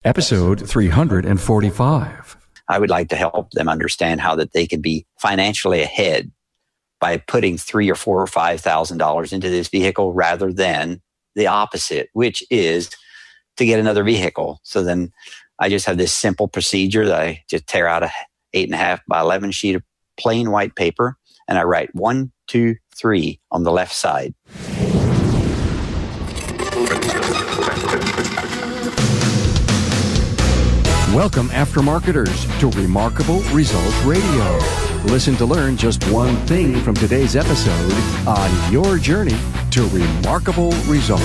Episode 345. I would like to help them understand how that they can be financially ahead by putting $3,000 or $4,000 or $5,000 into this vehicle rather than the opposite, which is to get another vehicle. So then I just have this simple procedure that I just tear out a 8.5 by 11 sheet of plain white paper, and I write 1, 2, 3 on the left side. Welcome, aftermarketers, to Remarkable Results Radio. Listen to learn just one thing from today's episode on your journey to remarkable results.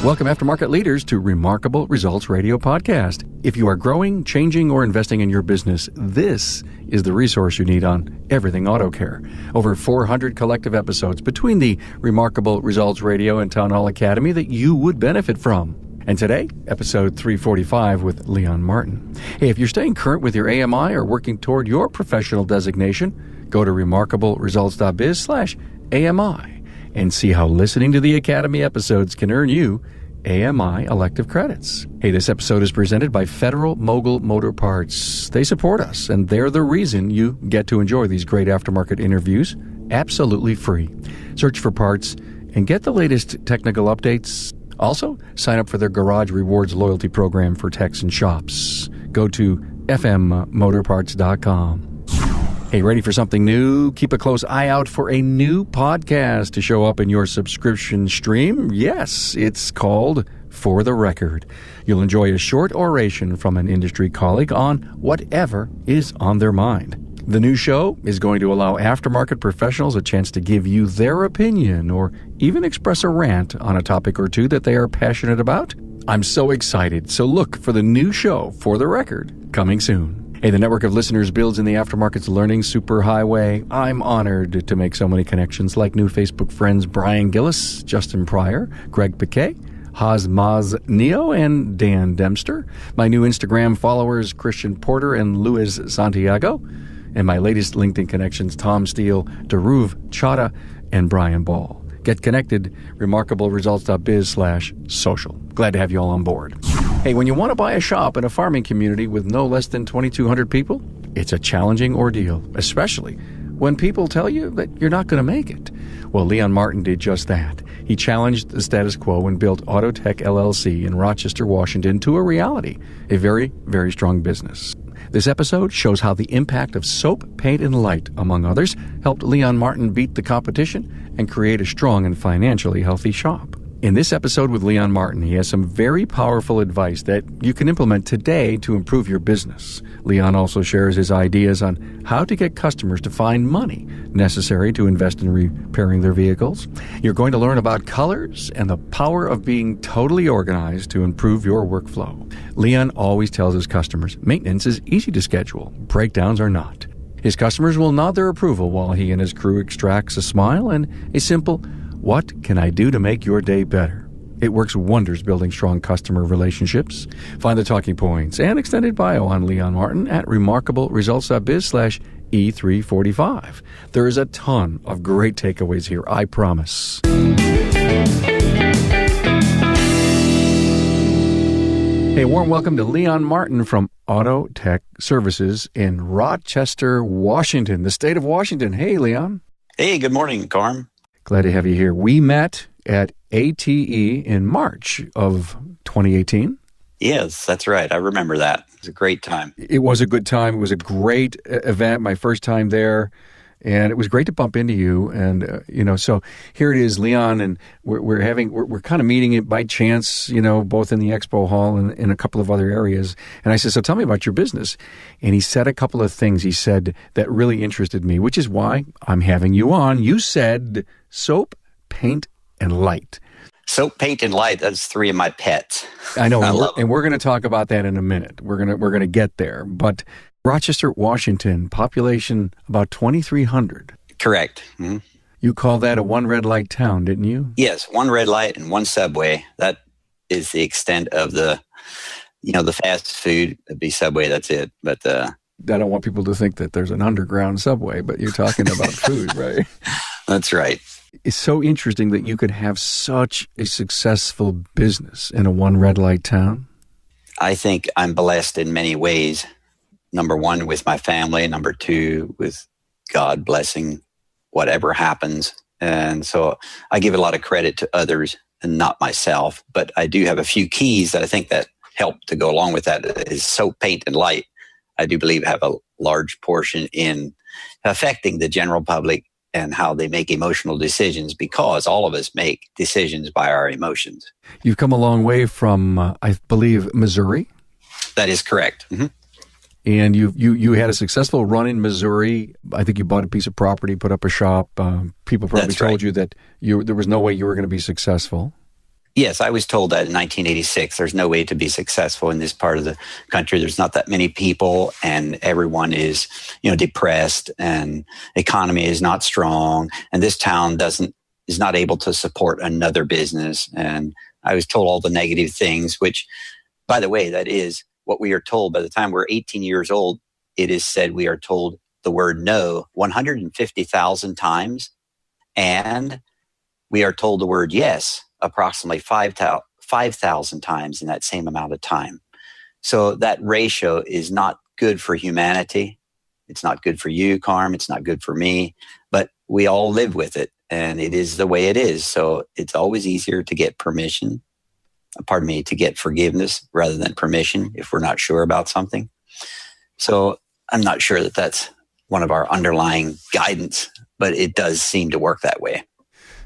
Welcome, aftermarket leaders, to Remarkable Results Radio Podcast. If you are growing, changing, or investing in your business, this is the resource you need on everything auto care. Over 400 collective episodes between the Remarkable Results Radio and Town Hall Academy that you would benefit from. And today, episode 345 with Leon Martin. Hey, if you're staying current with your AMI or working toward your professional designation, go to remarkableresults.biz/AMI and see how listening to the Academy episodes can earn you AMI elective credits. Hey, this episode is presented by Federal Mogul Motor Parts. They support us, and they're the reason you get to enjoy these great aftermarket interviews absolutely free. Search for parts and get the latest technical updates. Also, sign up for their Garage Rewards loyalty program for techs and shops. Go to fmmotorparts.com. Hey, ready for something new? Keep a close eye out for a new podcast to show up in your subscription stream. Yes, it's called For the Record. You'll enjoy a short oration from an industry colleague on whatever is on their mind. The new show is going to allow aftermarket professionals a chance to give you their opinion or even express a rant on a topic or two that they are passionate about. I'm so excited. So look for the new show, For the Record, coming soon. Hey, the network of listeners builds in the aftermarket's learning superhighway. I'm honored to make so many connections like new Facebook friends Brian Gillis, Justin Pryor, Greg Piquet, Hazmaz Neo, and Dan Dempster. My new Instagram followers Christian Porter and Luis Santiago. And my latest LinkedIn connections, Tom Steele, Daruv Chada, and Brian Ball. Get connected, remarkableresults.biz/social. Glad to have you all on board. Hey, when you want to buy a shop in a farming community with no less than 2,200 people, it's a challenging ordeal, especially when people tell you that you're not going to make it. Well, Leon Martin did just that. He challenged the status quo and built Autotech LLC in Rochester, Washington to a reality, a very, very strong business. This episode shows how the impact of soap, paint, and light, among others, helped Leon Martin beat the competition and create a strong and financially healthy shop. In this episode with Leon Martin, he has some very powerful advice that you can implement today to improve your business. Leon also shares his ideas on how to get customers to find money necessary to invest in repairing their vehicles. You're going to learn about colors and the power of being totally organized to improve your workflow. Leon always tells his customers maintenance is easy to schedule, breakdowns are not. His customers will nod their approval while he and his crew extracts a smile and a simple, "What can I do to make your day better?" It works wonders building strong customer relationships. Find the talking points and extended bio on Leon Martin at remarkableresults.biz/E345. There is a ton of great takeaways here, I promise. Hey, warm welcome to Leon Martin from Auto Tech Services in Rochester, Washington, the state of Washington. Hey, Leon. Hey, good morning, Carm. Glad to have you here. We met at ATE in March of 2018. Yes, that's right. I remember that. It was a great time. It was a good time. It was a great event, my first time there. And it was great to bump into you. And, so here it is, Leon, and we're kind of meeting it by chance, both in the expo hall and in a couple of other areas. And I said, so tell me about your business. And he said a couple of things he said that really interested me, which is why I'm having you on. You said soap, paint, and light. Soap, paint, and light. That's 3 of my pets. I know. And we're going to talk about that in a minute. We're going to get there. But Rochester, Washington, population about 2,300. Correct. Mm-hmm. You call that a one red light town, didn't you? Yes, 1 red light and 1 subway. That is the extent of the fast food. It'd be Subway, that's it. But I don't want people to think that there's an underground Subway, but you're talking about food, right? That's right. It's so interesting that you could have such a successful business in a one red light town. I think I'm blessed in many ways. Number one, with my family. Number two, with God blessing whatever happens. And so I give a lot of credit to others and not myself. But I do have a few keys that I think that help to go along with that is soap, paint, and light. I do believe have a large portion in affecting the general public and how they make emotional decisions, because all of us make decisions by our emotions. You've come a long way from, I believe, Missouri. That is correct. Mm-hmm. And you had a successful run in Missouri. I think you bought a piece of property, put up a shop. People probably told you that there was no way you were going to be successful. Yes, I was told that in 1986. There's no way to be successful in this part of the country. There's not that many people, and everyone is, depressed, and economy is not strong, and this town is not able to support another business. And I was told all the negative things, which, by the way, that is what we are told. By the time we're 18 years old, it is said we are told the word no 150,000 times, and we are told the word yes approximately 5,000 times in that same amount of time. So that ratio is not good for humanity. It's not good for you, Carm. It's not good for me, but we all live with it, and it is the way it is. So it's always easier to get to get forgiveness rather than permission if we're not sure about something. So I'm not sure that that's one of our underlying guidance, but it does seem to work that way.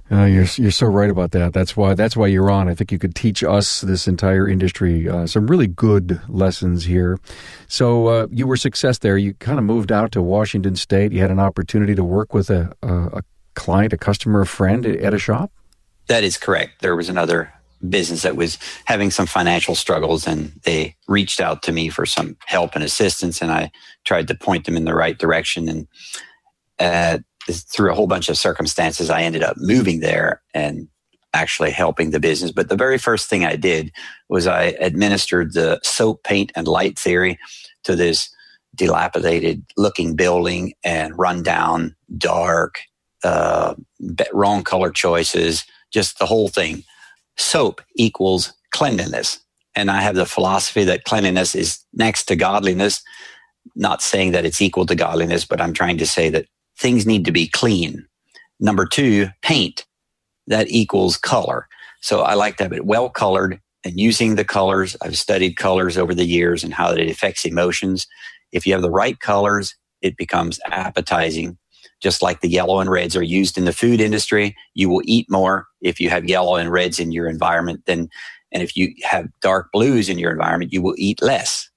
You're so right about that. That's why you're on. I think you could teach us, this entire industry, some really good lessons here. So you were success there. You kind of moved out to Washington State. You had an opportunity to work with a client, a customer, a friend at a shop? That is correct. There was another business that was having some financial struggles, and they reached out to me for some help and assistance, and I tried to point them in the right direction. And through a whole bunch of circumstances, I ended up moving there and actually helping the business. But the very first thing I did was I administered the soap, paint, and light theory to this dilapidated looking building and rundown, dark, wrong color choices, just the whole thing. Soap equals cleanliness. And I have the philosophy that cleanliness is next to godliness, not saying that it's equal to godliness, but I'm trying to say that things need to be clean. Number two, paint. That equals color. So I like to have it well colored, and using the colors. I've studied colors over the years and how it affects emotions. If you have the right colors, it becomes appetizing. Just like the yellow and reds are used in the food industry, you will eat more if you have yellow and reds in your environment and if you have dark blues in your environment, you will eat less.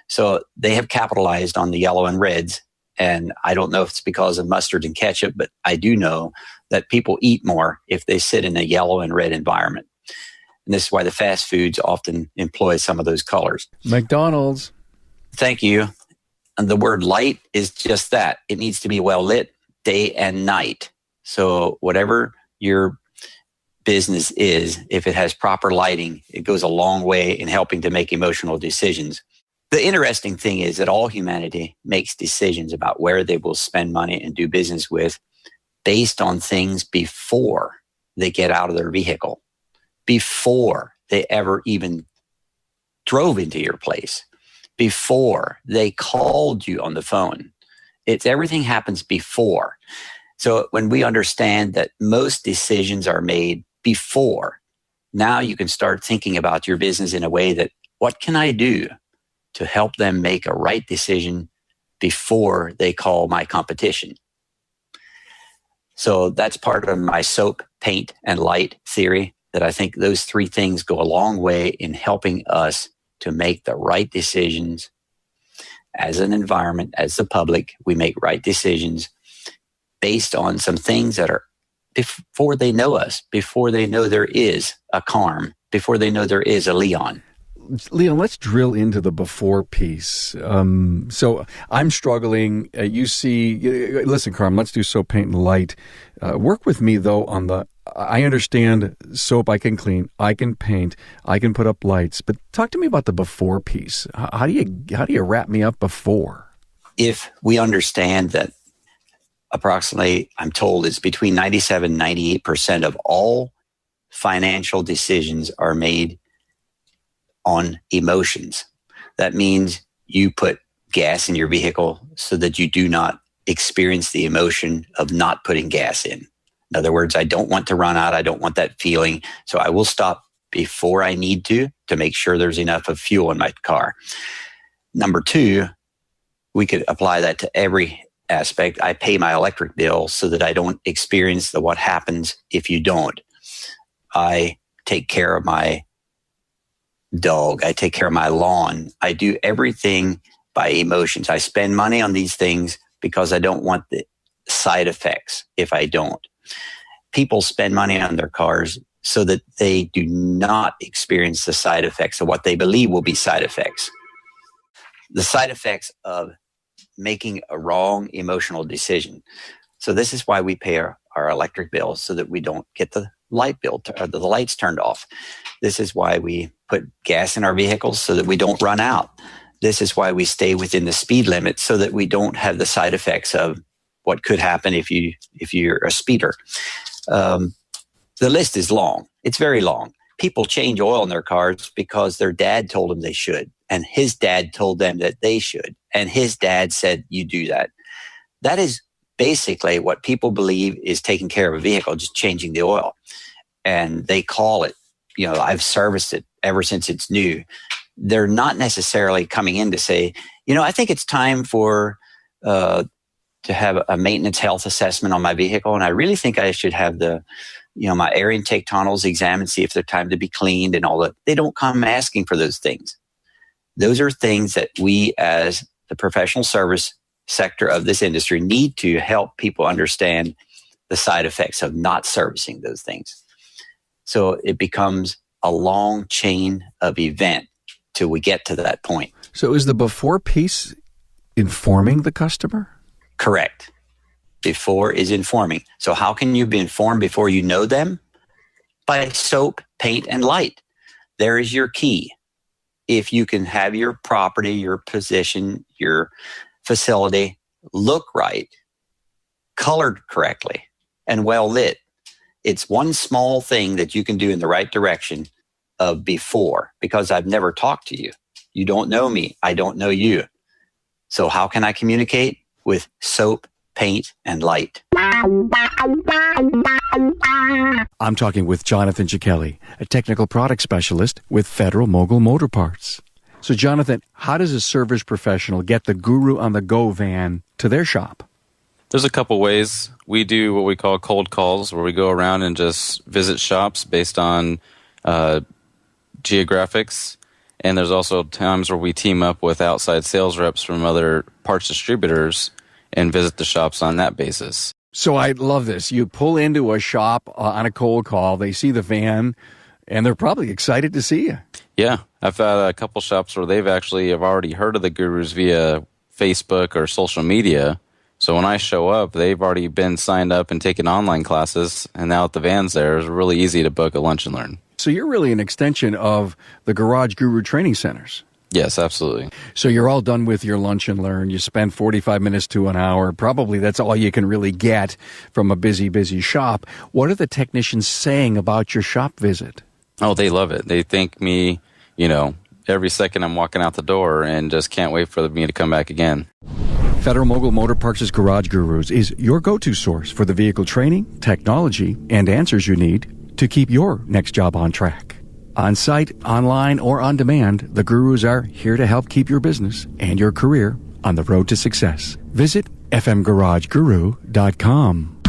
So they have capitalized on the yellow and reds. And I don't know if it's because of mustard and ketchup, but I do know that people eat more if they sit in a yellow and red environment. And this is why the fast foods often employ some of those colors. McDonald's. Thank you. And the word light is just that. It needs to be well lit day and night. So whatever your business is, if it has proper lighting, it goes a long way in helping to make emotional decisions. The interesting thing is that all humanity makes decisions about where they will spend money and do business with based on things before they get out of their vehicle, before they ever even drove into your place, before they called you on the phone. Everything happens before. So when we understand that most decisions are made before, now you can start thinking about your business in a way that, what can I do to help them make a right decision before they call my competition? So that's part of my soap, paint, and light theory, that I think those three things go a long way in helping us to make the right decisions as an environment, as the public. We make right decisions based on some things that are before they know us, before they know there is a Carm, before they know there is a Leon. Leon, let's drill into the before piece. So I'm struggling. Listen, Carm, let's do soap, paint, and light. Work with me, though, on I understand soap I can clean, I can paint, I can put up lights, but talk to me about the before piece. How do you wrap me up before? If we understand that approximately, I'm told it's between 97 and 98% of all financial decisions are made on emotions. That means you put gas in your vehicle so that you do not experience the emotion of not putting gas in. In other words, I don't want to run out. I don't want that feeling. So I will stop before I need to make sure there's enough of fuel in my car. Number two, we could apply that to every aspect. I pay my electric bill so that I don't experience what happens if you don't. I take care of my dog. I take care of my lawn. I do everything by emotions. I spend money on these things because I don't want the side effects if I don't. People spend money on their cars so that they do not experience the side effects of what they believe will be side effects. The side effects of making a wrong emotional decision. So this is why we pay our electric bills, so that we don't get the light bill or the lights turned off. This is why we put gas in our vehicles, so that we don't run out. This is why we stay within the speed limit, so that we don't have the side effects of what could happen if you're a speeder. The list is long. It's very long. People change oil in their cars because their dad told them they should, and his dad told them that they should, and his dad said, you do that. That is basically what people believe is taking care of a vehicle, just changing the oil. And they call it, I've serviced it ever since it's new. They're not necessarily coming in to say, I think it's time to have a maintenance health assessment on my vehicle. And I really think I should have my air intake tunnels examined, see if they're time to be cleaned and all that. They don't come asking for those things. Those are things that we, as the professional service sector of this industry, need to help people understand the side effects of not servicing those things. So it becomes a long chain of event till we get to that point. So is the before piece informing the customer? Correct. Before is informing. So how can you be informed before you know them? By soap, paint, and light. There is your key. If you can have your property, your position, your facility look right, colored correctly, and well lit, it's one small thing that you can do in the right direction of before, because I've never talked to you. You don't know me. I don't know you. So how can I communicate? With soap, paint, and light. I'm talking with Jonathan Giachelli, a technical product specialist with Federal Mogul Motor Parts. So, Jonathan, how does a service professional get the Guru on the Go van to their shop? There's a couple ways. We do what we call cold calls, where we go around and just visit shops based on geographics. And there's also times where we team up with outside sales reps from other parts distributors and visit the shops on that basis. So I love this. You pull into a shop on a cold call, they see the van, and they're probably excited to see you. Yeah. I've had a couple shops where they've actually have already heard of the Gurus via Facebook or social media. So when I show up, they've already been signed up and taken online classes, and now that the van's there, it's really easy to book a lunch and learn. So you're really an extension of the Garage Guru training centers. Yes, absolutely. So you're all done with your lunch and learn. You spend 45 minutes to an hour. Probably that's all you can really get from a busy, busy shop. What are the technicians saying about your shop visit? Oh, they love it. They thank me, every second I'm walking out the door, and just can't wait for me to come back again. Federal Mogul Motor Parts' Garage Gurus is your go-to source for the vehicle training, technology, and answers you need to keep your next job on track. On-site, online, or on demand, the Gurus are here to help keep your business and your career on the road to success. Visit fmgarageguru.com.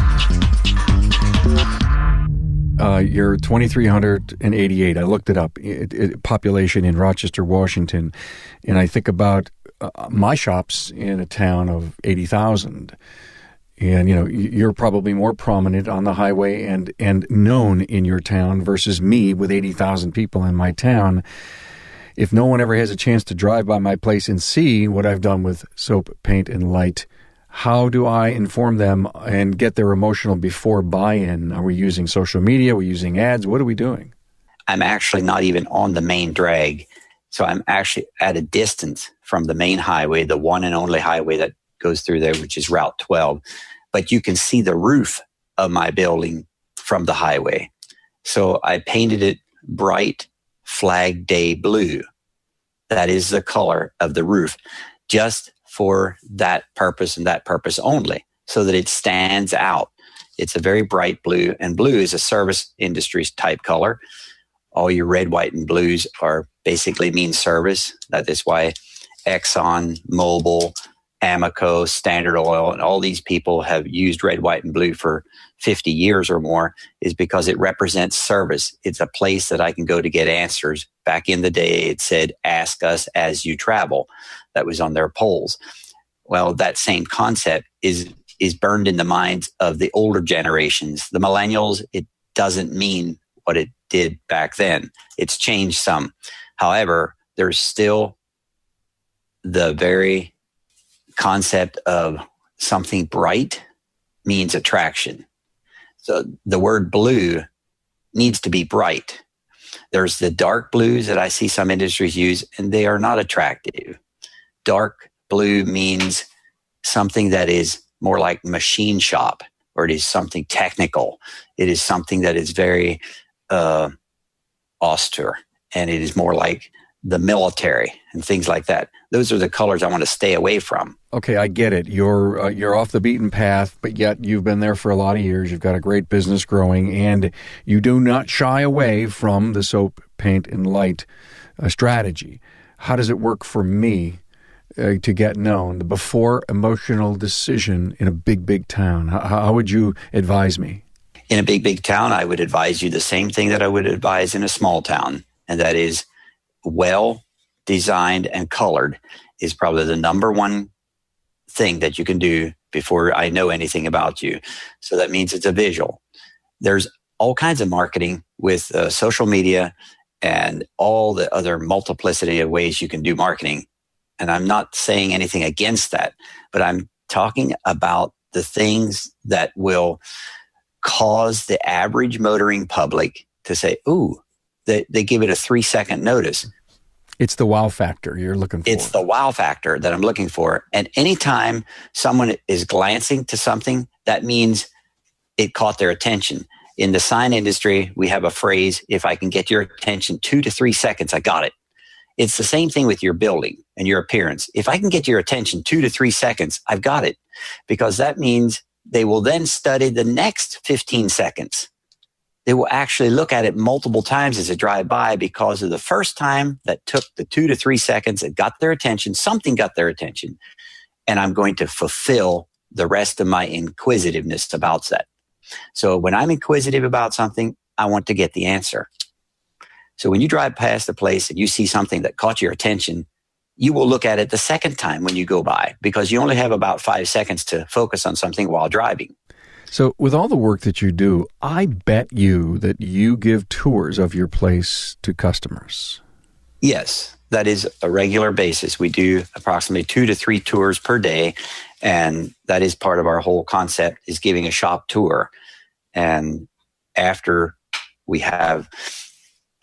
You're 2,388. I looked it up. Population in Rochester, Washington. And I think about my shops in a town of 80,000. And, you're probably more prominent on the highway and known in your town versus me with 80,000 people in my town. If no one ever has a chance to drive by my place and see what I've done with soap, paint, and light, how do I inform them and get their emotional before buy-in? Are we using social media? Are we using ads? What are we doing? I'm actually not even on the main drag. So I'm actually at a distance from the main highway, the one and only highway that goes through there, which is Route 12. but you can see the roof of my building from the highway. So I painted it bright Flag Day blue. That is the color of the roof, just for that purpose and that purpose only, so that it stands out. It's a very bright blue, and blue is a service industry type color. All your red, white, and blues are basically mean service. That is why Exxon, Mobil, Amoco, Standard Oil, and all these people have used red, white, and blue for 50 years or more, is because it represents service. It's a place that I can go to get answers. Back in the day, it said, ask us as you travel. That was on their poles. Well, that same concept is burned in the minds of the older generations. The millennials, it doesn't mean what it did back then. It's changed some. However, there's still the very concept of something bright means attraction. So the word blue needs to be bright. There's the dark blues that I see some industries use, and they are not attractive. Dark blue means something that is more like machine shop, or it is something technical. It is something that is very austere, and it is more like the military and things like that. Those are the colors I want to stay away from. Okay, I get it. You're off the beaten path, but yet you've been there for a lot of years. You've got a great business growing, and you do not shy away from the soap, paint, and light strategy. How does it work for me to get known? The before emotional decision in a big town. How would you advise me? In a big town, I would advise you the same thing that I would advise in a small town, and that is well designed and colored is probably the number one thing that you can do before I know anything about you. So that means it's a visual. There's all kinds of marketing with social media and all the other multiplicity of ways you can do marketing. And I'm not saying anything against that, but I'm talking about the things that will cause the average motoring public to say, ooh, they give it a 3-second notice. It's the wow factor you're looking for. It's the wow factor that I'm looking for. And anytime someone is glancing to something, that means it caught their attention. In the sign industry, we have a phrase, if I can get your attention 2 to 3 seconds, I got it. It's the same thing with your building and your appearance. If I can get your attention 2 to 3 seconds, I've got it. Because that means they will then study the next 15 seconds. They will actually look at it multiple times as they drive by, because of the first time that took the 2 to 3 seconds, it got their attention, something got their attention, and I'm going to fulfill the rest of my inquisitiveness about that. So when I'm inquisitive about something, I want to get the answer. So when you drive past a place and you see something that caught your attention, you will look at it the second time when you go by, because you only have about 5 seconds to focus on something while driving. So with all the work that you do, I bet you that you give tours of your place to customers. Yes, that is a regular basis. We do approximately 2 to 3 tours per day, and that is part of our whole concept, is giving a shop tour. And after we have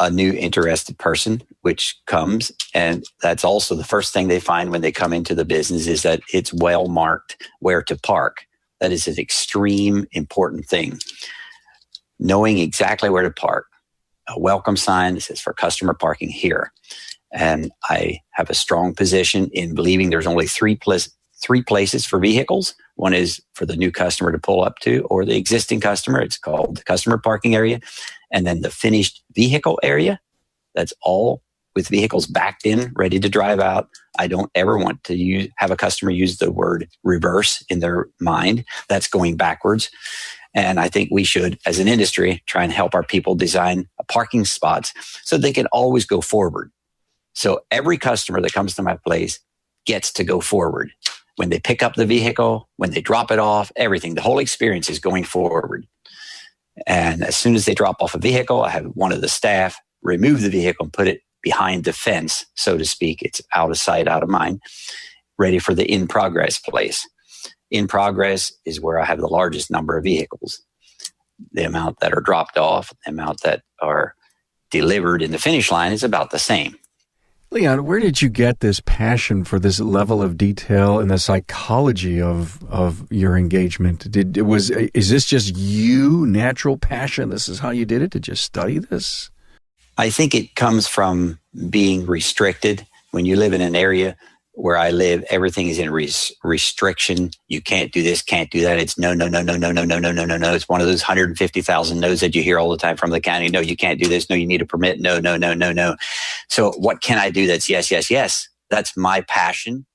a new interested person, which comes, and that's also the first thing they find when they come into the business, is that it's well marked where to park. That is an extreme important thing. Knowing exactly where to park. A welcome sign that says for customer parking here. And I have a strong position in believing there's only three places for vehicles. One is for the new customer to pull up to, or the existing customer. It's called the customer parking area. And then the finished vehicle area. That's all with vehicles backed in, ready to drive out. I don't ever want to have a customer use the word reverse in their mind. That's going backwards. And I think we should, as an industry, try and help our people design parking spots so they can always go forward. So every customer that comes to my place gets to go forward. When they pick up the vehicle, when they drop it off, everything, the whole experience is going forward. And as soon as they drop off a vehicle, I have one of the staff remove the vehicle and put it behind the fence, so to speak. It's out of sight, out of mind, ready for the in progress place. In progress is where I have the largest number of vehicles. The amount that are dropped off, the amount that are delivered in the finish line is about the same. Leon, where did you get this passion for this level of detail and the psychology of your engagement? Is this just you, natural passion? This is how you did it? Did you study this? I think it comes from being restricted. When you live in an area where I live, everything is in restriction. You can't do this, can't do that. It's no, no, no, no, no, no, no, no, no, no, no. It's one of those 150,000 no's that you hear all the time from the county. No, you can't do this. No, you need a permit. No, no, no, no, no. So what can I do that's yes, yes, yes? That's my passion.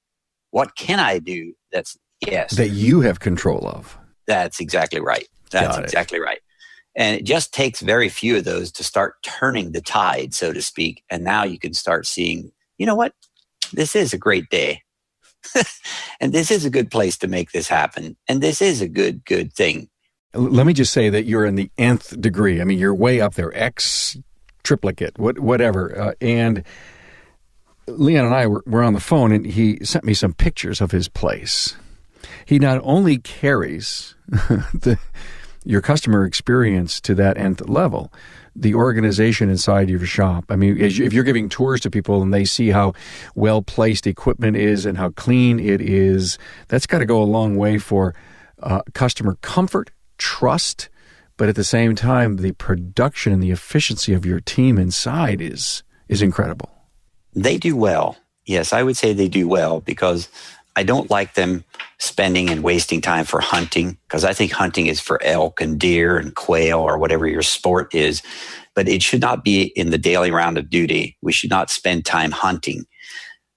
What can I do that's yes? That you have control of. That's exactly right. That's exactly right. And it just takes very few of those to start turning the tide, so to speak. And now you can start seeing, you know what? This is a great day. And this is a good place to make this happen. And this is a good thing. Let me just say that you're in the nth degree. I mean, you're way up there, X triplicate, whatever. And Leon and I were on the phone, and he sent me some pictures of his place. He not only carries your customer experience to that nth level, the organization inside your shop. I mean, if you're giving tours to people and they see how well-placed equipment is and how clean it is, that's got to go a long way for customer comfort, trust, but at the same time, the production and the efficiency of your team inside is incredible. They do well. Yes, I would say they do well because I don't like them spending and wasting time for hunting, because I think hunting is for elk and deer and quail or whatever your sport is. But it should not be in the daily round of duty. We should not spend time hunting.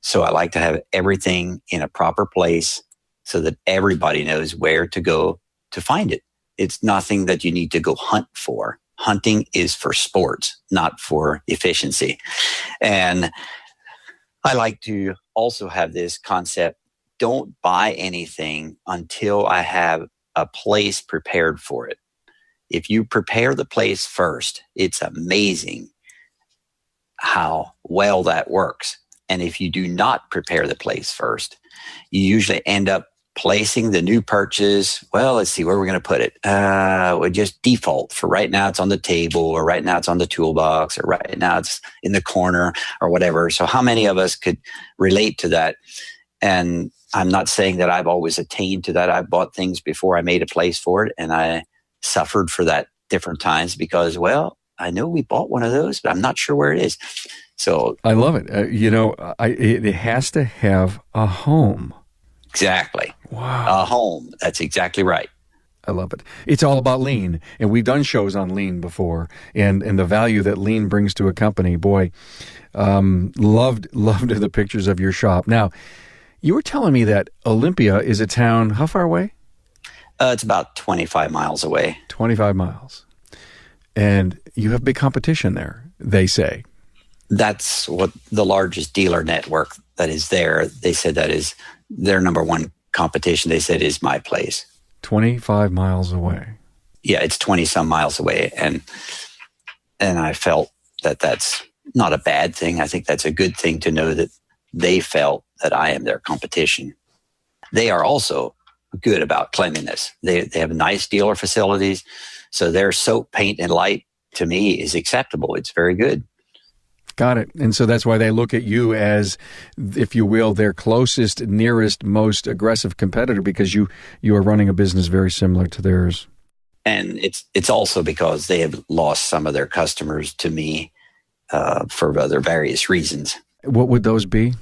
So I like to have everything in a proper place so that everybody knows where to go to find it. It's nothing that you need to go hunt for. Hunting is for sports, not for efficiency. And I like to also have this concept: don't buy anything until I have a place prepared for it. If you prepare the place first, it's amazing how well that works. And if you do not prepare the place first, you usually end up placing the new purchase. Well, let's see where we're going to put it. We just default for right now. It's on the table, or right now it's on the toolbox, or right now it's in the corner, or whatever. So how many of us could relate to that? And I'm not saying that I've always attained to that. I bought things before I made a place for it, and I suffered for that different times because, well, I know we bought one of those, but I'm not sure where it is. So I love it. It has to have a home. Exactly. Wow. A home. That's exactly right. I love it. It's all about lean, and we've done shows on lean before, and the value that lean brings to a company. Boy, loved the pictures of your shop. Now, you were telling me that Olympia is a town, how far away? It's about 25 miles away. 25 miles. And you have big competition there, they say. That's what the largest dealer network that is there, they said that is their number one competition. They said is my place. 25 miles away. Yeah, it's 20-some miles away. And I felt that that's not a bad thing. I think that's a good thing to know that they felt that I am their competition. They are also good about cleanliness. They have nice dealer facilities, so their soap, paint, and light to me is acceptable. It's very good. Got it. And so that's why they look at you as, if you will, their closest, nearest, most aggressive competitor, because you are running a business very similar to theirs. And it's also because they have lost some of their customers to me for other various reasons. What would those be?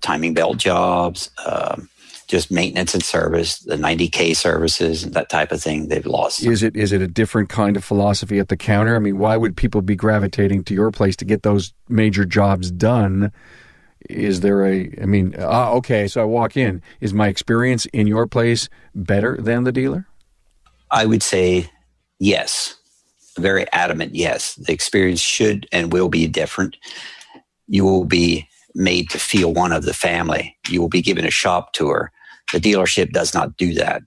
Timing belt jobs, just maintenance and service, the 90K services, and that type of thing. They've lost. Is it a different kind of philosophy at the counter? I mean, why would people be gravitating to your place to get those major jobs done? Is there okay, so I walk in. Is my experience in your place better than the dealer? I would say yes. A very adamant yes. The experience should and will be different. You will be made to feel one of the family. You will be given a shop tour. The dealership does not do that.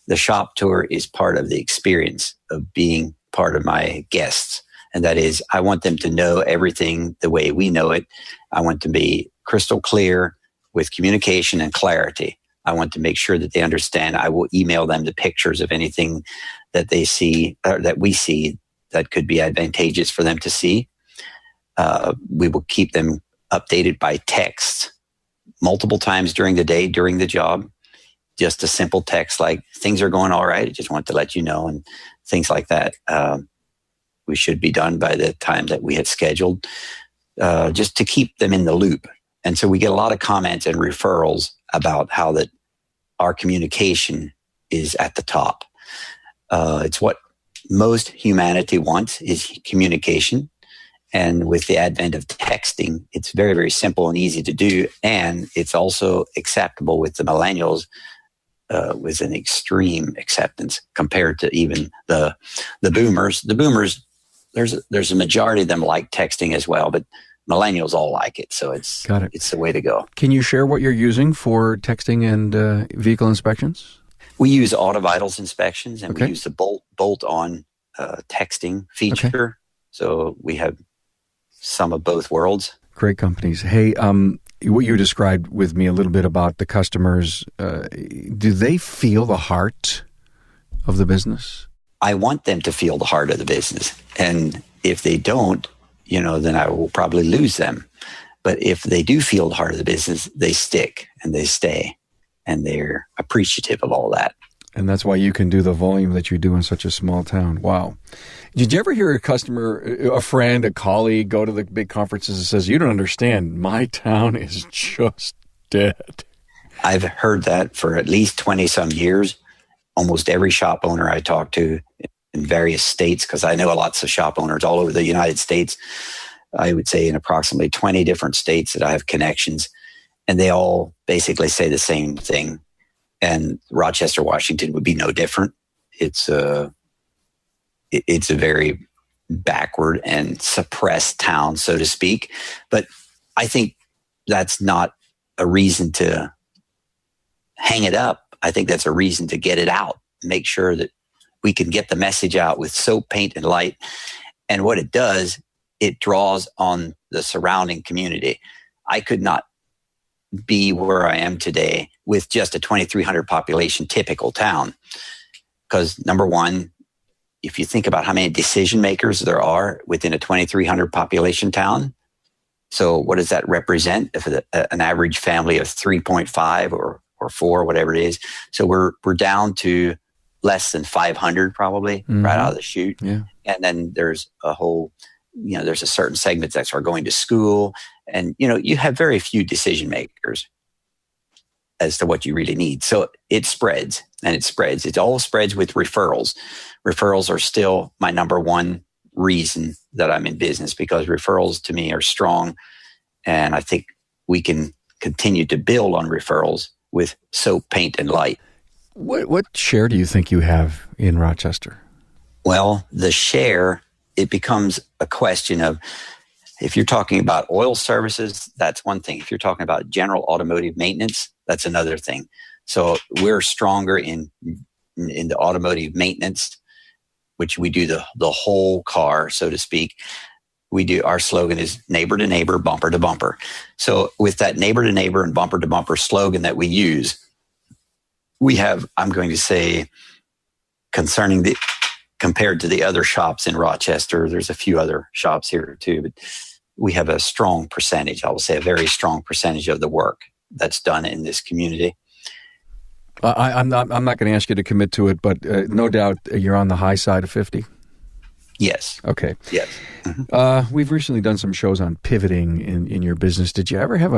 The shop tour is part of the experience of being part of my guests. And that is, I want them to know everything the way we know it. I want to be crystal clear with communication and clarity. I want to make sure that they understand. I will email them the pictures of anything that they see, or that we see, that could be advantageous for them to see. We will keep them updated by text multiple times during the day, during the job. Just a simple text like, things are going all right. I just want to let you know, and things like that. We should be done by the time that we had scheduled, just to keep them in the loop. And so we get a lot of comments and referrals about how that our communication is at the top. It's what most humanity wants, is communication. And with the advent of texting, it's very, very simple and easy to do. And it's also acceptable with the millennials, with an extreme acceptance compared to even the boomers. The boomers, there's a majority of them like texting as well, but millennials all like it. So it's the way to go. Can you share what you're using for texting and vehicle inspections? We use auto vitals inspections, and we use the bolt-on texting feature. Okay. So we have some of both worlds. Great companies. Hey, what you described with me a little bit about the customers, do they feel the heart of the business? I want them to feel the heart of the business. And if they don't, then I will probably lose them. But if they do feel the heart of the business, they stick and they stay, and they're appreciative of all that. And that's why you can do the volume that you do in such a small town. Wow. Did you ever hear a customer, a friend, a colleague go to the big conferences and says, you don't understand, my town is just dead? I've heard that for at least 20 some years. Almost every shop owner I talk to in various states, because I know lots of shop owners all over the United States, I would say in approximately 20 different states that I have connections, and they all basically say the same thing. And Rochester, Washington would be no different. It's a very backward and suppressed town, so to speak. But I think that's not a reason to hang it up. I think that's a reason to get it out, make sure that we can get the message out with soap, paint, and light. And what it does, it draws on the surrounding community. I could not be where I am today with just a 2,300 population typical town. Because number one, if you think about how many decision makers there are within a 2,300 population town, so what does that represent? If an average family of 3.5 or 4, whatever it is. So we're down to less than 500 probably right out of the chute. Yeah. And then there's a whole, there's a certain segment that are going to school. And, you have very few decision makers as to what you really need. So it spreads and it spreads. It all spreads with referrals. Referrals are still my number one reason that I'm in business, because referrals to me are strong. And I think we can continue to build on referrals with soap, paint, and light. What share do you think you have in Rochester? Well, the share, it becomes a question of, if you're talking about oil services, that's one thing. If you're talking about general automotive maintenance, that's another thing. So we're stronger in the automotive maintenance, which we do the whole car, so to speak. Our slogan is neighbor to neighbor, bumper to bumper. So with that neighbor to neighbor and bumper to bumper slogan that we use, we have, I'm going to say, compared to the other shops in Rochester, there's a few other shops here too, but we have a strong percentage, I will say a very strong percentage of the work that's done in this community. I'm not going to ask you to commit to it, but no doubt you're on the high side of 50. Yes. Okay. Yes. Mm-hmm. We've recently done some shows on pivoting in your business. Did you ever have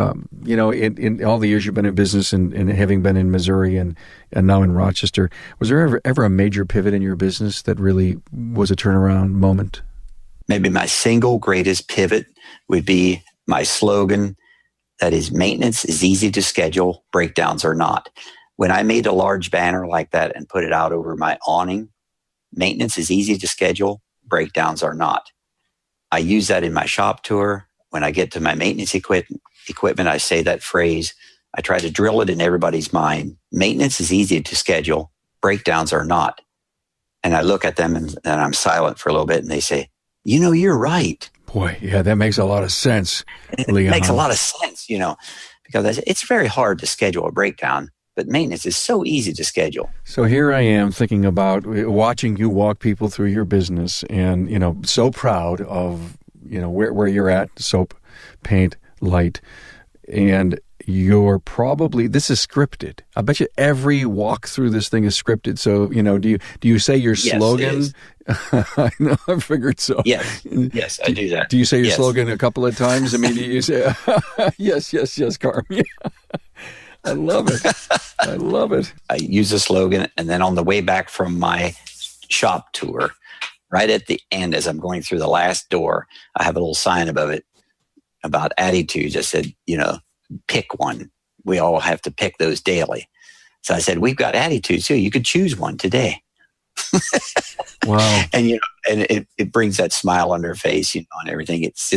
in all the years you've been in business and having been in Missouri and now in Rochester, was there ever a major pivot in your business that really was a turnaround moment? Maybe my single greatest pivot would be my slogan, that is, maintenance is easy to schedule, breakdowns are not. When I made a large banner like that and put it out over my awning, maintenance is easy to schedule, breakdowns are not. I use that in my shop tour. When I get to my maintenance equipment, I say that phrase. I try to drill it in everybody's mind. Maintenance is easy to schedule, breakdowns are not. And I look at them and I'm silent for a little bit, and they say, you're right. Boy, yeah, that makes a lot of sense, Leon. It makes a lot of sense, because it's very hard to schedule a breakdown, but maintenance is so easy to schedule. So here I am thinking about watching you walk people through your business and, so proud of, where you're at, soap, paint, light, and you're probably, this is scripted. I bet you every walk through this thing is scripted. So, do you say your slogan? I know, I figured so. Yes, I do that. Do you say your slogan a couple of times? I mean, do you say, yes, Carm. Yeah. I love it. I use the slogan, and then on the way back from my shop tour, right at the end, as I'm going through the last door, I have a little sign above it about attitudes. I said, pick one. We all have to pick those daily. So I said, we've got attitudes too. You could choose one today. Wow. And it brings that smile on their face, and everything. It's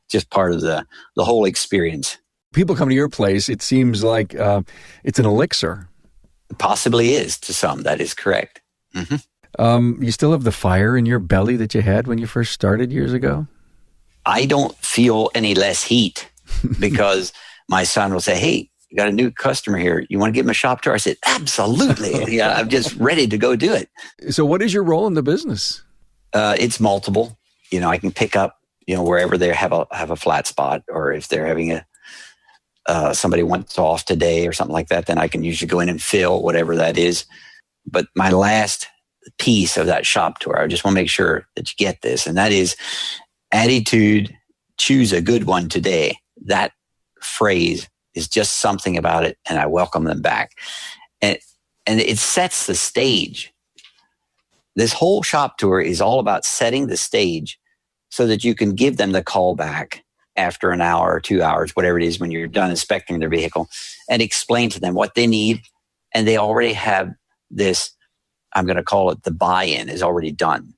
just part of the whole experience. People come to your place, it seems like it's an elixir. It possibly is to some. That is correct. Mm-hmm. You still have the fire in your belly that you had when you first started years ago? I don't feel any less heat because my son will say, hey, you got a new customer here. You want to give him a shop tour? I said, absolutely. I'm just ready to go do it. So what is your role in the business? It's multiple. I can pick up, wherever they have a flat spot, or if they're having somebody wants off today or something like that, then I can usually go in and fill whatever that is. But my last piece of that shop tour, I just want to make sure that you get this, and that is attitude, choose a good one today. That phrase is just something about it, and I welcome them back. And it sets the stage. This whole shop tour is all about setting the stage so that you can give them the call back after an hour or 2 hours, whatever it is, when you're done inspecting their vehicle, and explain to them what they need. And they already have this, I'm going to call it the buy-in, is already done.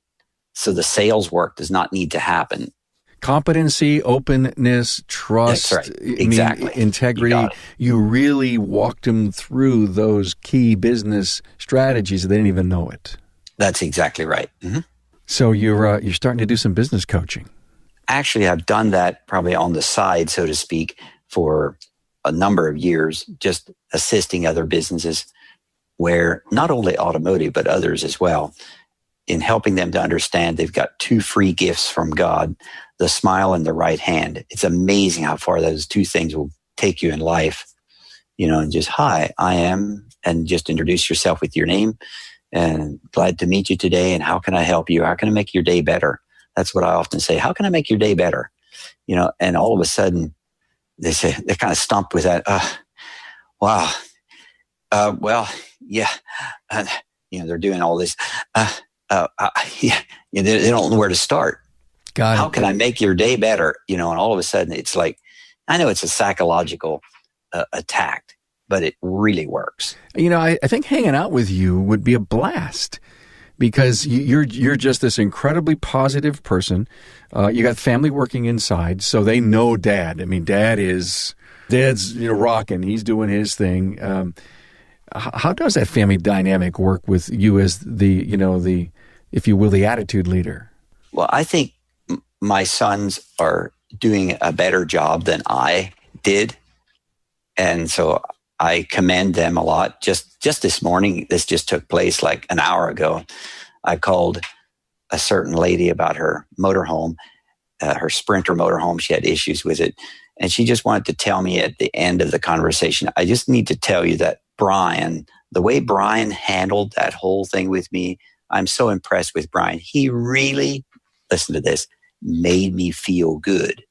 So the sales work does not need to happen. Competency, openness, trust, that's right. Exactly. Integrity. You really walked them through those key business strategies. They didn't even know it. That's exactly right. Mm-hmm. So you're starting to do some business coaching. Actually, I've done that probably on the side, so to speak, for a number of years, just assisting other businesses where not only automotive, but others as well, in helping them to understand they've got two free gifts from God, the smile and the right hand. It's amazing how far those two things will take you in life. And just, hi, I am, and just introduce yourself with your name, and glad to meet you today, and how can I help you? How can I make your day better? That's what I often say. How can I make your day better? And all of a sudden they say, they're kind of stumped with that. Wow. Well, yeah. They're doing all this. Yeah. They don't know where to start. How can I make your day better? And all of a sudden it's like, I know it's a psychological attack, but it really works. I think hanging out with you would be a blast, because you're just this incredibly positive person. You got family working inside, so they know Dad. I mean, Dad's rocking. He's doing his thing. How does that family dynamic work with you as the if you will, the attitude leader? Well, I think my sons are doing a better job than I did, and so I commend them a lot. Just this morning, this just took place like an hour ago. I called a certain lady about her motorhome, her Sprinter motorhome. She had issues with it. And she just wanted to tell me at the end of the conversation, I just need to tell you that Brian, the way Brian handled that whole thing with me, I'm so impressed with Brian. He really, listen to this, made me feel good.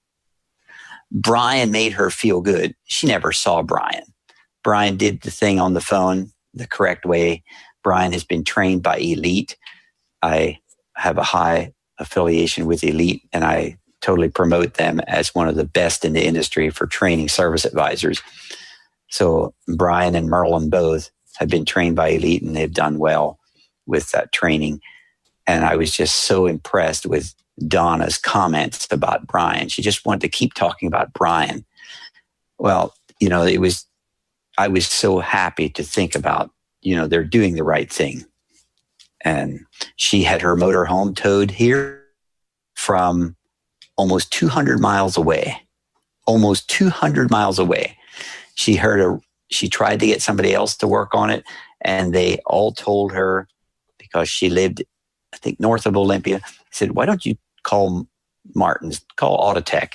Brian made her feel good. She never saw Brian. Brian did the thing on the phone the correct way. Brian has been trained by Elite. I have a high affiliation with Elite, and I totally promote them as one of the best in the industry for training service advisors. So Brian and Merlin both have been trained by Elite, and they've done well with that training. And I was just so impressed with Donna's comments about Brian. She just wanted to keep talking about Brian. Well, I was so happy to think about, they're doing the right thing. And she had her motorhome towed here from almost 200 miles away. Almost 200 miles away. She tried to get somebody else to work on it, and they all told her, because she lived, I think, north of Olympia, said, why don't you call Martin's, call Autotech?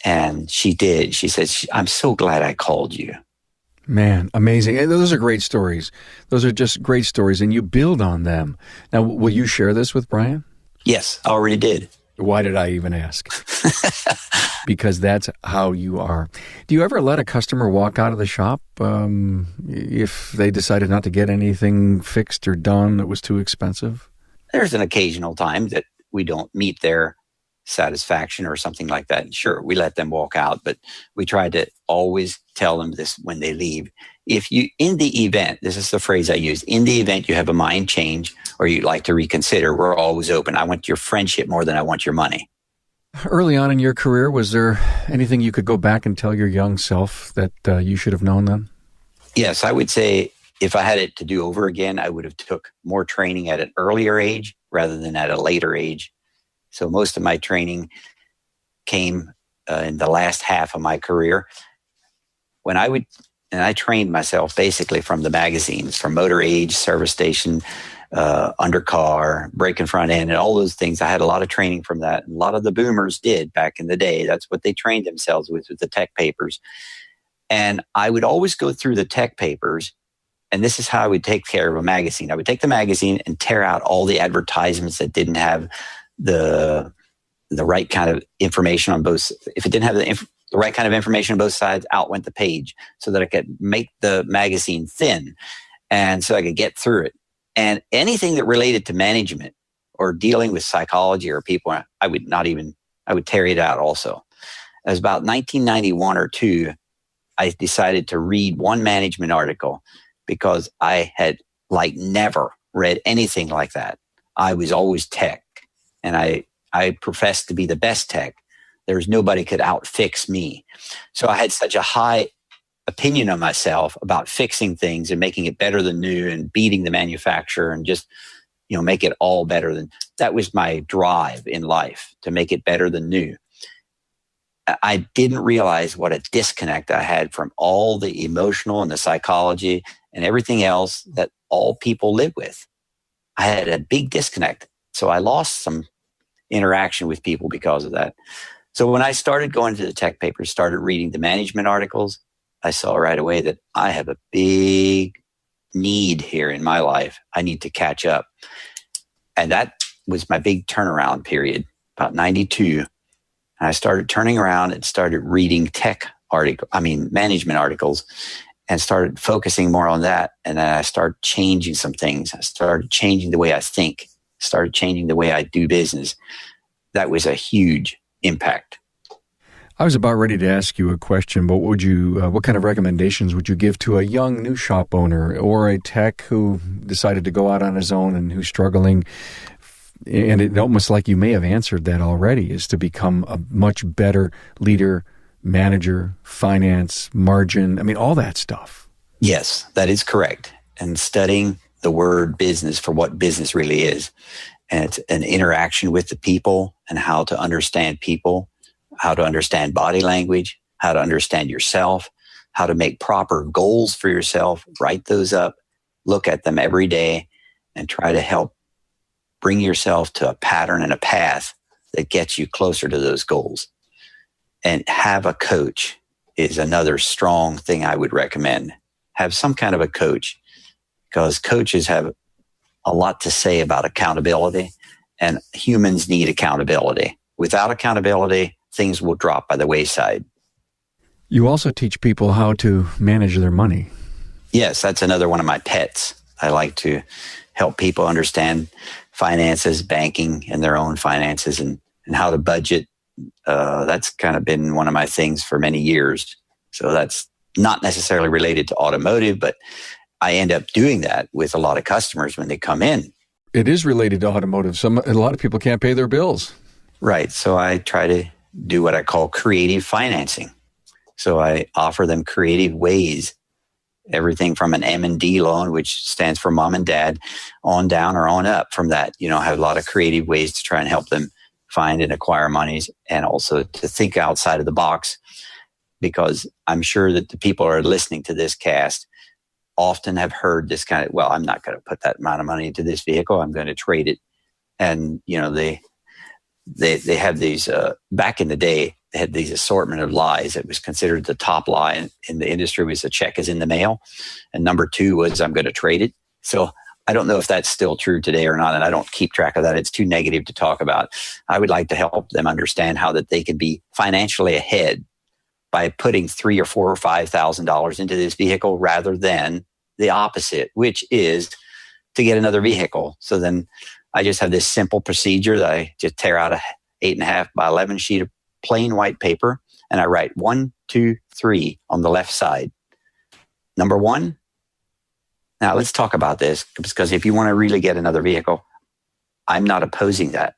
And she did. She said, I'm so glad I called you. Man, amazing. And those are great stories. Those are just great stories, and you build on them. Now, will you share this with Brian? Yes, I already did. Why did I even ask? Because that's how you are. Do you ever let a customer walk out of the shop if they decided not to get anything fixed or done that was too expensive? There's an occasional time that we don't meet their satisfaction or something like that. Sure, we let them walk out, but we try to always tell them this when they leave. If you, in the event, this is the phrase I use, in the event you have a mind change or you'd like to reconsider, we're always open. I want your friendship more than I want your money. Early on in your career, was there anything you could go back and tell your young self that you should have known then? Yes, I would say if I had it to do over again, I would have took more training at an earlier age rather than at a later age. So most of my training came in the last half of my career. When I trained myself basically from the magazines, from Motor Age, Service Station, Undercar, Brake and Front End, and all those things. I had a lot of training from that. And a lot of the boomers did back in the day. That's what they trained themselves with the tech papers. And I would always go through the tech papers, and this is how I would take care of a magazine. I would take the magazine and tear out all the advertisements that didn't have the right kind of information on both. If it didn't have the right kind of information on both sides, out went the page, so that I could make the magazine thin and so I could get through it. And anything that related to management or dealing with psychology or people, I would tear it out also. It was about 1991 or two, I decided to read one management article because I had never read anything like that. I was always tech, and I professed to be the best tech. There's nobody could outfix me. So I had such a high opinion of myself about fixing things and making it better than new and beating the manufacturer and just, make it all better than. That was my drive in life, to make it better than new. I didn't realize what a disconnect I had from all the emotional and the psychology and everything else that all people live with. I had a big disconnect. So I lost some interaction with people because of that. So when I started going to the tech papers, started reading the management articles, I saw right away that I have a big need here in my life. I need to catch up. And that was my big turnaround period, about 92. And I started turning around and started reading management articles, and started focusing more on that. And then I started changing some things. I started changing the way I think, started changing the way I do business. That was a huge impact. I was about ready to ask you a question, but what kind of recommendations would you give to a young new shop owner or a tech who decided to go out on his own and who's struggling? And it almost like you may have answered that already, is to become a much better leader, manager, finance, margin, all that stuff. Yes, that is correct. And studying the word business for what business really is. And it's an interaction with the people and how to understand people, how to understand body language, how to understand yourself, how to make proper goals for yourself, write those up, look at them every day, and try to help bring yourself to a pattern and a path that gets you closer to those goals. And have a coach is another strong thing I would recommend. Have some kind of a coach, because coaches have a lot to say about accountability, and humans need accountability. Without accountability, things will drop by the wayside. You also teach people how to manage their money. Yes, that's another one of my pets. I like to help people understand finances, banking, and their own finances, and how to budget. That's kind of been one of my things for many years. So that's not necessarily related to automotive, but I end up doing that with a lot of customers when they come in. It is related to automotive. A lot of people can't pay their bills. Right. So I try to do what I call creative financing. So I offer them creative ways, everything from an M&D loan, which stands for mom and dad, on down or on up from that. I have a lot of creative ways to try and help them find and acquire monies, and also to think outside of the box, because I'm sure that the people who are listening to this cast often have heard this kind of, I'm not going to put that amount of money into this vehicle, I'm going to trade it. And, they have these, back in the day, they had these assortment of lies. It was considered the top lie in the industry was a check is in the mail. And number 2 was I'm going to trade it. So I don't know if that's still true today or not, and I don't keep track of that. It's too negative to talk about. I would like to help them understand how that they can be financially ahead by putting $3,000 or $4,000 or $5,000 into this vehicle rather than the opposite, which is to get another vehicle. So then I just have this simple procedure that I just tear out a 8.5 by 11 sheet of plain white paper, and I write 1, 2, 3 on the left side. Number 1. Now let's talk about this, because if you want to really get another vehicle, I'm not opposing that,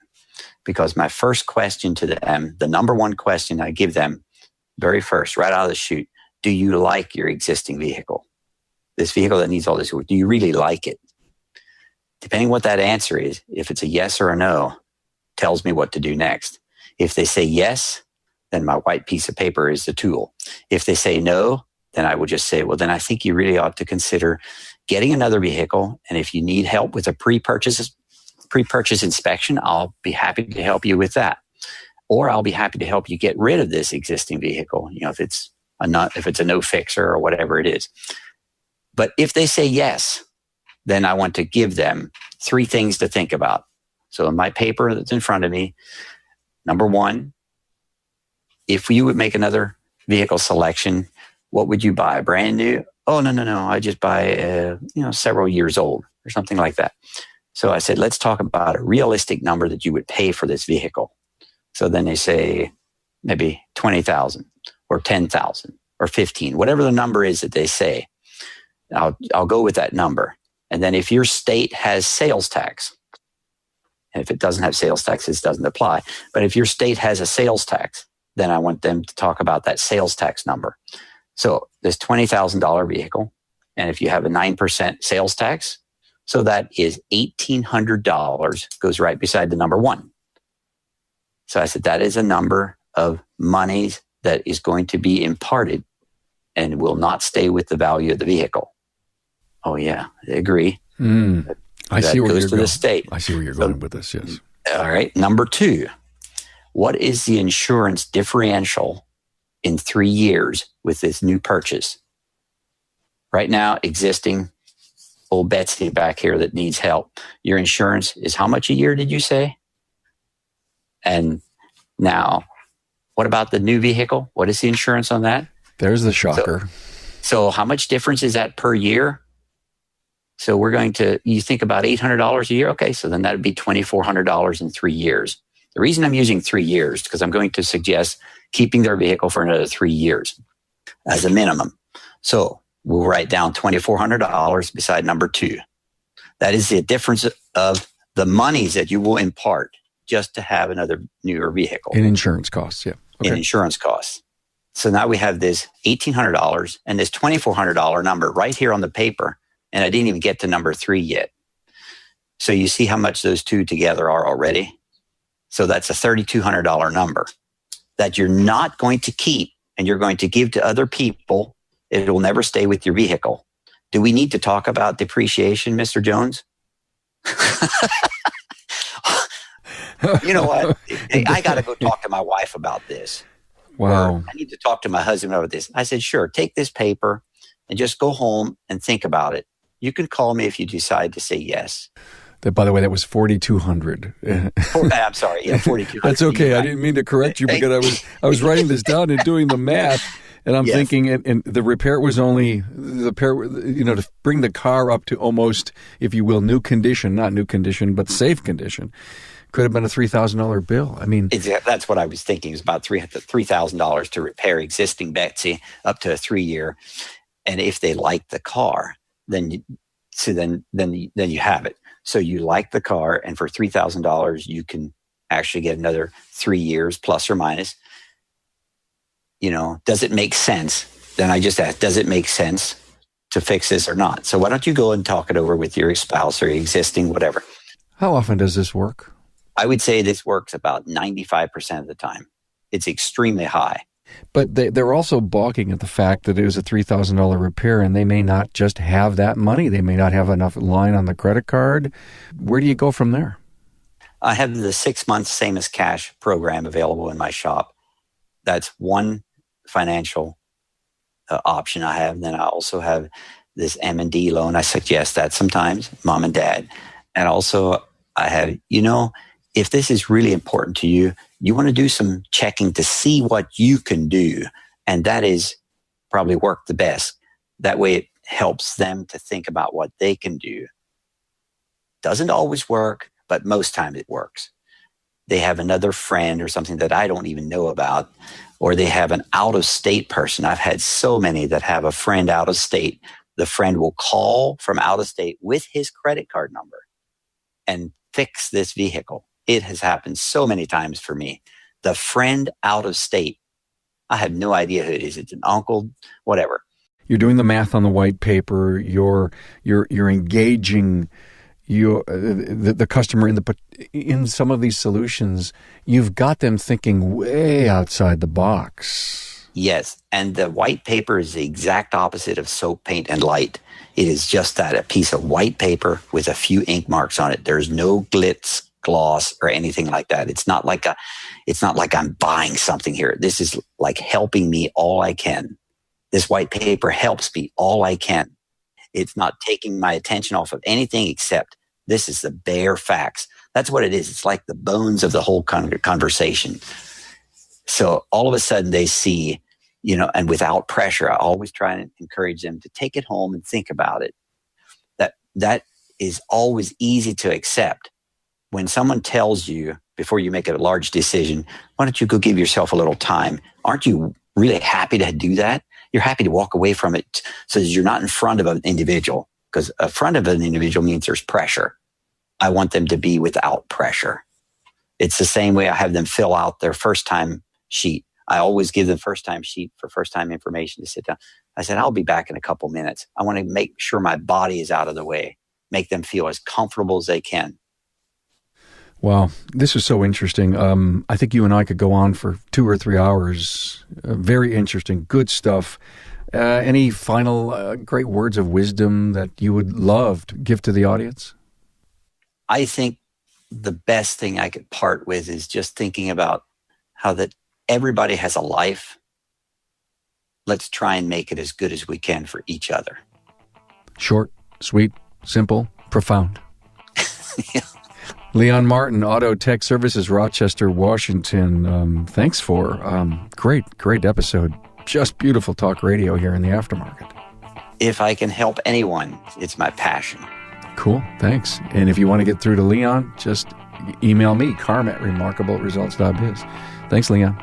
because my first question to them, the number 1 question I give them very first, right out of the chute, do you like your existing vehicle? This vehicle that needs all this work, do you really like it? Depending what that answer is, if it's a yes or a no, tells me what to do next. If they say yes, then my white piece of paper is the tool. If they say no, then I will just say, well, then I think you really ought to consider getting another vehicle. And if you need help with a pre-purchase inspection, I'll be happy to help you with that. Or I'll be happy to help you get rid of this existing vehicle, if it's a no fixer or whatever it is. But if they say yes, then I want to give them 3 things to think about. So in my paper that's in front of me, number 1, if you would make another vehicle selection, what would you buy? Brand new? Oh, no. I just buy, several years old or something like that. So I said, let's talk about a realistic number that you would pay for this vehicle. So then they say maybe 20,000 or 10,000 or 15, whatever the number is that they say. I'll go with that number. And then if your state has sales tax, and if it doesn't have sales tax, this doesn't apply. But if your state has a sales tax, then I want them to talk about that sales tax number. So this $20,000 vehicle, and if you have a 9% sales tax, so that is $1,800 goes right beside the number 1. So I said, that is a number of monies that is going to be imparted and will not stay with the value of the vehicle. Oh yeah, I agree. I see where you're going. The state. I see where you're going with this, yes. All right. Number 2, what is the insurance differential in 3 years with this new purchase? Right now, existing old Betsy back here that needs help. Your insurance is how much a year, did you say? And now, what about the new vehicle? What is the insurance on that? There's the shocker. So how much difference is that per year? So you think about $800 a year. Okay, so then that would be $2,400 in 3 years. The reason I'm using 3 years is because I'm going to suggest keeping their vehicle for another 3 years as a minimum. So we'll write down $2,400 beside number 2. That is the difference of the monies that you will impart just to have another newer vehicle. In insurance costs, yeah. Okay. In insurance costs. So now we have this $1,800 and this $2,400 number right here on the paper. And I didn't even get to number 3 yet. So you see how much those 2 together are already? So that's a $3,200 number that you're not going to keep and you're going to give to other people. It will never stay with your vehicle. Do we need to talk about depreciation, Mr. Jones? You know what? I got to go talk to my wife about this. Wow. Or I need to talk to my husband about this. I said, sure, take this paper and just go home and think about it. You can call me if you decide to say yes. By the way, that was 4,200. I'm sorry. Yeah, 4,200. That's okay. I didn't mean to correct you because I was writing this down and doing the math, and I'm thinking, and the repair was only to bring the car up to almost, if you will, new condition, not new condition, but safe condition. Could have been a $3,000 bill. I mean, that's what I was thinking. It was about $3,000 to repair existing Betsy up to a 3-year, and if they like the car, then you have it. So you like the car, and for $3,000, you can actually get another 3 years, plus or minus. Does it make sense? Then I just ask, does it make sense to fix this or not? So why don't you go and talk it over with your spouse or existing, whatever. How often does this work? I would say this works about 95% of the time. It's extremely high. But they're also balking at the fact that it was a $3,000 repair, and they may not just have that money. They may not have enough line on the credit card. Where do you go from there? I have the 6 months same as cash program available in my shop. that's one financial option I have. And then I also have this M&D loan. I suggest that sometimes, mom and dad. And also I have, if this is really important to you, you want to do some checking to see what you can do. And that is probably work the best. That way it helps them to think about what they can do. Doesn't always work, but most times it works. They have another friend or something that I don't even know about, or they have an out-of-state person. I've had so many that have a friend out of state. The friend will call from out of state with his credit card number and fix this vehicle. It has happened so many times for me. The friend out of state, I have no idea who it is. It's an uncle, whatever. You're doing the math on the white paper. You're engaging the customer in some of these solutions. You've got them thinking way outside the box. Yes, and the white paper is the exact opposite of soap, paint, and light. It is just that, a piece of white paper with a few ink marks on it. There's no glitz, gloss, or anything like that. It's not like I'm buying something here. This is like helping me all I can. This white paper helps me all I can. It's not taking my attention off of anything except this is the bare facts. That's what it is. It's like the bones of the whole conversation. So all of a sudden they see, and without pressure, I always try and encourage them to take it home and think about it. That is always easy to accept. When someone tells you before you make a large decision, why don't you go give yourself a little time? Aren't you really happy to do that? You're happy to walk away from it so that you're not in front of an individual, because in front of an individual means there's pressure. I want them to be without pressure. It's the same way I have them fill out their first time sheet. I always give them first time sheet for first time information to sit down. I said, I'll be back in a couple minutes. I want to make sure my body is out of the way, make them feel as comfortable as they can. Wow, this is so interesting. I think you and I could go on for 2 or 3 hours. Very interesting, good stuff. Any final great words of wisdom that you would love to give to the audience? I think the best thing I could part with is just thinking about how that everybody has a life. Let's try and make it as good as we can for each other. Short, sweet, simple, profound. Yeah. Leon Martin, Auto Tech Services, Rochester, Washington. Thanks for great episode. Just beautiful talk radio here in the aftermarket. If I can help anyone, it's my passion. Cool, thanks. And if you want to get through to Leon, just email me, carm@remarkableresults.biz. Thanks, Leon.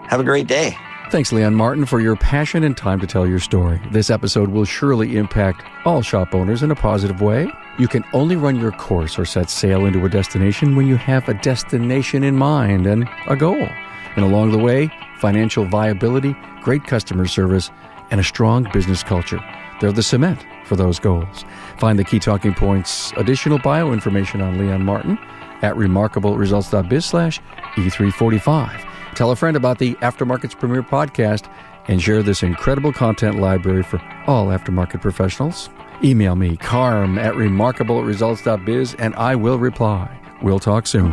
Have a great day. Thanks, Leon Martin, for your passion and time to tell your story. This episode will surely impact all shop owners in a positive way. You can only run your course or set sail into a destination when you have a destination in mind and a goal. And along the way, financial viability, great customer service, and a strong business culture. They're the cement for those goals. Find the key talking points, additional bio information on Leon Martin at remarkableresults.biz/E345. Tell a friend about the Aftermarket's premier podcast and share this incredible content library for all aftermarket professionals. Email me, carm@remarkableresults.biz, and I will reply. We'll talk soon.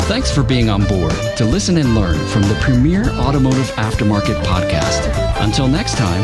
Thanks for being on board to listen and learn from the premier automotive aftermarket podcast. Until next time.